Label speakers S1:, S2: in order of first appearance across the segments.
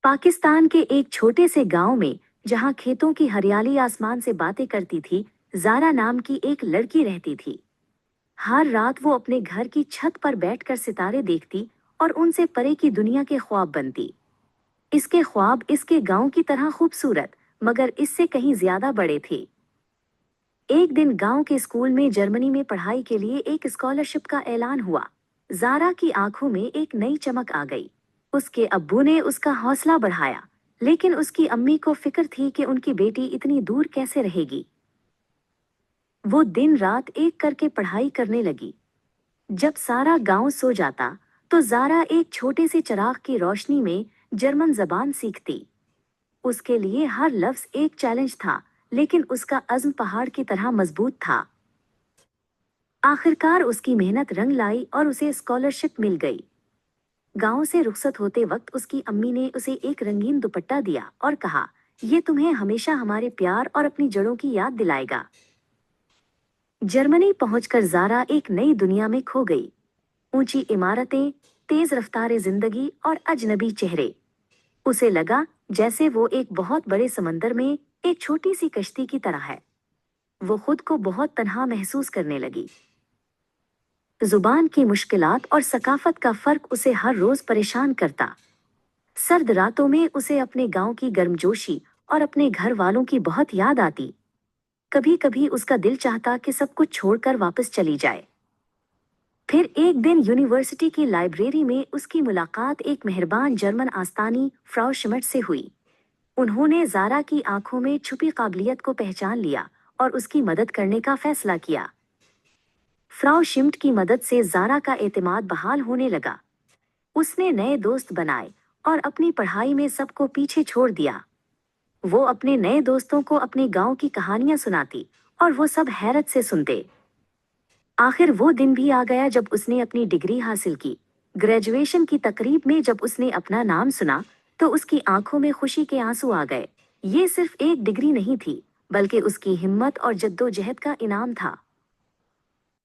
S1: पाकिस्तान के एक छोटे से गांव में, जहां खेतों की हरियाली आसमान से बातें करती थी, जारा नाम की एक लड़की रहती थी। हर रात वो अपने घर की छत पर बैठकर सितारे देखती और उनसे परे की दुनिया के ख्वाब बनती। इसके ख्वाब इसके गांव की तरह खूबसूरत, मगर इससे कहीं ज्यादा बड़े थे। एक दिन गांव के स्कूल में जर्मनी में पढ़ाई के लिए एक स्कॉलरशिप का ऐलान हुआ। जारा की आंखों में एक नई चमक आ गई। उसके अब्बू ने उसका हौसला बढ़ाया, लेकिन उसकी अम्मी को फिक्र थी कि उनकी बेटी इतनी दूर कैसे रहेगी। वो दिन रात एक करके पढ़ाई करने लगी। जब सारा गांव सो जाता, तो जारा एक छोटे से चिराग की रोशनी में जर्मन जबान सीखती। उसके लिए हर लफ्ज एक चैलेंज था, लेकिन उसका अज़्म पहाड़ की तरह मजबूत था। आखिरकार उसकी मेहनत रंग लाई और उसे स्कॉलरशिप मिल गई। गांव से रुखसत होते वक्त उसकी अम्मी ने उसे एक रंगीन दुपट्टा दिया और कहा, ये तुम्हें हमेशा हमारे प्यार और अपनी जड़ों की याद दिलाएगा। जर्मनी पहुंचकर जारा एक नई दुनिया में खो गई। ऊंची इमारतें, तेज रफ्तार जिंदगी और अजनबी चेहरे। उसे लगा जैसे वो एक बहुत बड़े समंदर में एक छोटी सी कश्ती की तरह है। वो खुद को बहुत तन्हा महसूस करने लगी। जुबान की मुश्किलात और सकाफत का फर्क उसे हर रोज परेशान करता। सर्द रातों में उसे अपने गांव की गर्मजोशी और अपने घर वालों की बहुत याद आती। कभी कभी उसका दिल चाहता कि सब कुछ छोड़कर वापस चली जाए। फिर एक दिन यूनिवर्सिटी की लाइब्रेरी में उसकी मुलाकात एक मेहरबान जर्मन आस्तानी फ्राउ शिमट से हुई। उन्होंने जारा की आंखों में छुपी काबिलियत को पहचान लिया और उसकी मदद करने का फैसला किया। फ्राउ शिमट की मदद से जारा का एतमाद बहाल होने लगा। उसने नए दोस्त बनाए और अपनी पढ़ाई में सबको पीछे छोड़ दिया। वो अपने नए दोस्तों को अपने गांव की कहानियां सुनाती और वो सब हैरत से सुनते। आखिर वो दिन भी आ गया जब उसने अपनी डिग्री हासिल की। ग्रेजुएशन की तकरीब में जब उसने अपना नाम सुना, तो उसकी आंखों में खुशी के आंसू आ गए। ये सिर्फ एक डिग्री नहीं थी, बल्कि उसकी हिम्मत और जद्दोजहद का इनाम था।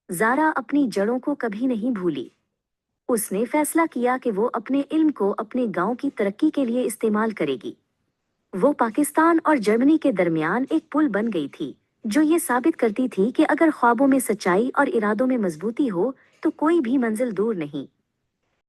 S1: जारा अपनी जड़ों को कभी नहीं भूली। उसने फैसला किया कि वो अपने इल्म को अपने गांव की तरक्की के लिए इस्तेमाल करेगी। वो पाकिस्तान और जर्मनी के दरमियान एक पुल बन गई थी, जो ये साबित करती थी कि अगर ख्वाबों में सच्चाई और इरादों में मजबूती हो, तो कोई भी मंजिल दूर नहीं।